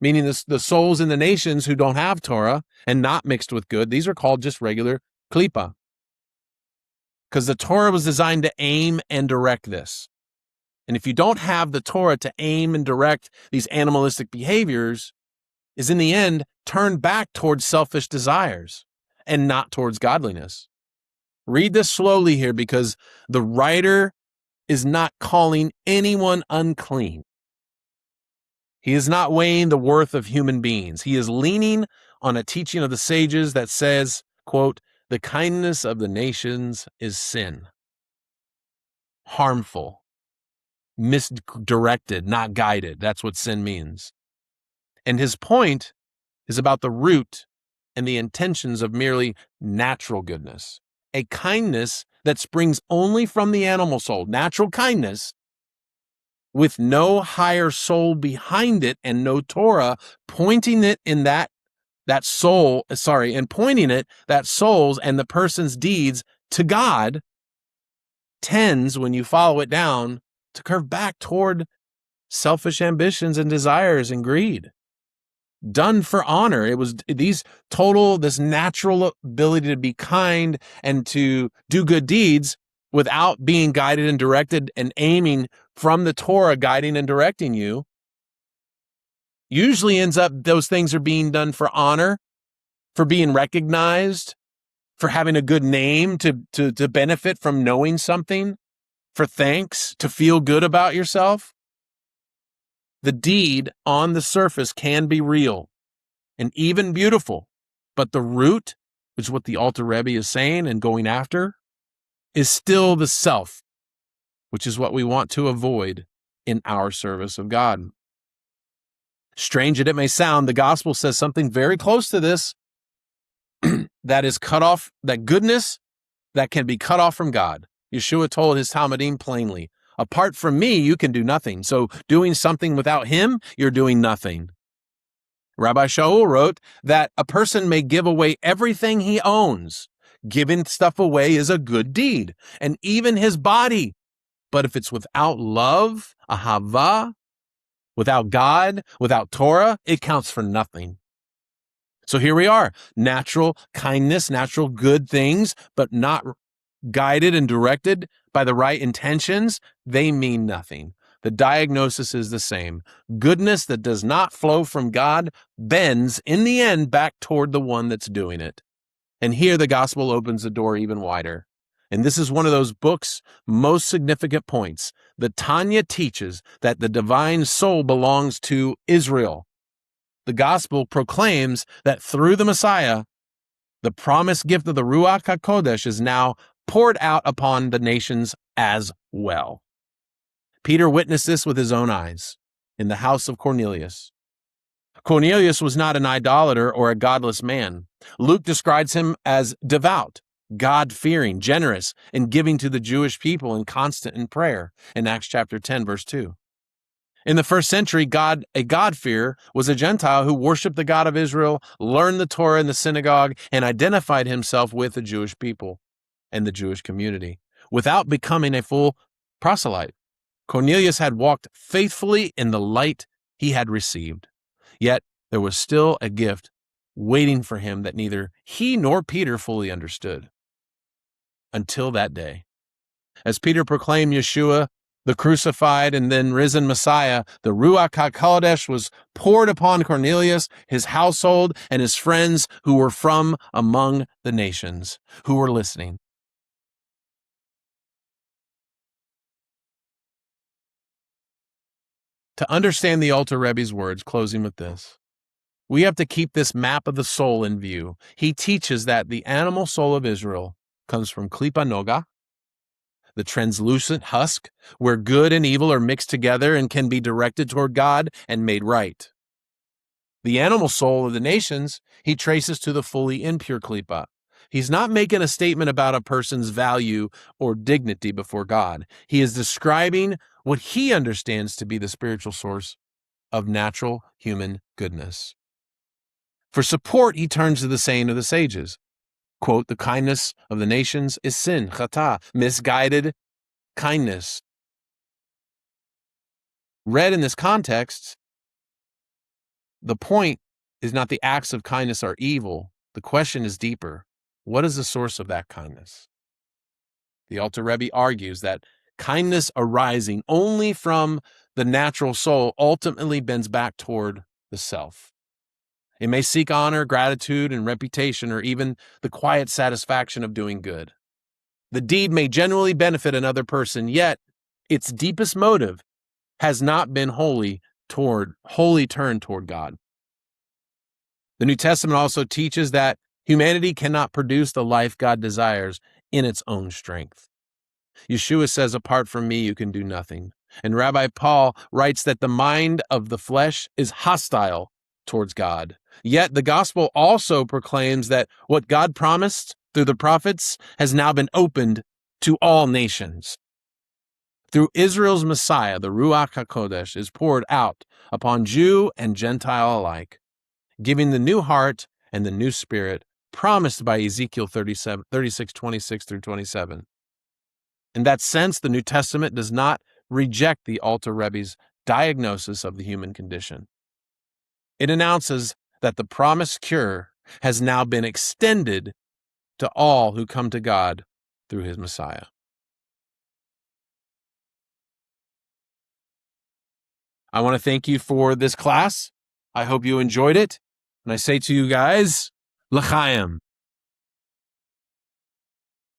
meaning the souls in the nations who don't have Torah and not mixed with good, these are called just regular klipa. Because the Torah was designed to aim and direct this. And if you don't have the Torah to aim and direct these animalistic behaviors, is in the end turned back towards selfish desires and not towards godliness. Read this slowly here, because the writer is not calling anyone unclean. He is not weighing the worth of human beings. He is leaning on a teaching of the sages that says, quote, the kindness of the nations is sin. Harmful, misdirected, not guided. That's what sin means. And his point is about the root and the intentions of merely natural goodness, a kindness that springs only from the animal soul, natural kindness, with no higher soul behind it and no Torah pointing it in that soul, and pointing it, that soul's and the person's deeds to God, tends, when you follow it down, to curve back toward selfish ambitions and desires and greed. Done for honor. It was this natural ability to be kind and to do good deeds without being guided and directed and aiming from the Torah, guiding and directing you. Usually ends up, those things are being done for honor, for being recognized, for having a good name, to benefit from knowing something, for thanks, to feel good about yourself. The deed on the surface can be real and even beautiful, but the root, which is what the Alter Rebbe is saying and going after, is still the self, which is what we want to avoid in our service of God. Strange as it may sound, the gospel says something very close to this, that is cut off, that goodness that can be cut off from God. Yeshua told his Talmudim plainly, apart from me, you can do nothing. So doing something without him, you're doing nothing. Rabbi Shaul wrote that a person may give away everything he owns. Giving stuff away is a good deed, and even his body. But if it's without love, ahava, without God, without Torah, it counts for nothing. So here we are, natural kindness, natural good things, but not guided and directed by the right intentions, they mean nothing. The diagnosis is the same. Goodness that does not flow from God bends, in the end, back toward the one that's doing it. And here the gospel opens the door even wider. And this is one of those book's most significant points. The Tanya teaches that the divine soul belongs to Israel. The gospel proclaims that through the Messiah, the promised gift of the Ruach HaKodesh is now poured out upon the nations as well. Peter witnessed this with his own eyes in the house of Cornelius. Cornelius was not an idolater or a godless man. Luke describes him as devout, God-fearing, generous, and giving to the Jewish people and constant in prayer in Acts chapter 10, verse 2. In the first century, a God-fearer was a Gentile who worshiped the God of Israel, learned the Torah in the synagogue, and identified himself with the Jewish people and the Jewish community without becoming a full proselyte. Cornelius had walked faithfully in the light he had received. Yet there was still a gift waiting for him that neither he nor Peter fully understood. Until that day. As Peter proclaimed Yeshua, the crucified and then risen Messiah, the Ruach HaKodesh was poured upon Cornelius, his household, and his friends who were from among the nations, who were listening. To understand the Alter Rebbe's words, closing with this, we have to keep this map of the soul in view. He teaches that the animal soul of Israel comes from Klipa Noga, the translucent husk, where good and evil are mixed together and can be directed toward God and made right. The animal soul of the nations, he traces to the fully impure Klipa. He's not making a statement about a person's value or dignity before God. He is describing what he understands to be the spiritual source of natural human goodness. For support, he turns to the saying of the sages. Quote, the kindness of the nations is sin, chata, misguided kindness. Read in this context, the point is not the acts of kindness are evil. The question is deeper. What is the source of that kindness? The Alter Rebbe argues that kindness arising only from the natural soul ultimately bends back toward the self. It may seek honor, gratitude, and reputation, or even the quiet satisfaction of doing good. The deed may genuinely benefit another person, yet its deepest motive has not been wholly turned toward God. The New Testament also teaches that humanity cannot produce the life God desires in its own strength. Yeshua says, apart from me, you can do nothing. And Rabbi Paul writes that the mind of the flesh is hostile towards God. Yet the gospel also proclaims that what God promised through the prophets has now been opened to all nations. Through Israel's Messiah, the Ruach HaKodesh is poured out upon Jew and Gentile alike, giving the new heart and the new spirit promised by Ezekiel 36, 26 through 27. In that sense, the New Testament does not reject the Alter Rebbe's diagnosis of the human condition. It announces that the promised cure has now been extended to all who come to God through his Messiah. I want to thank you for this class. I hope you enjoyed it. And I say to you guys, L'chaim.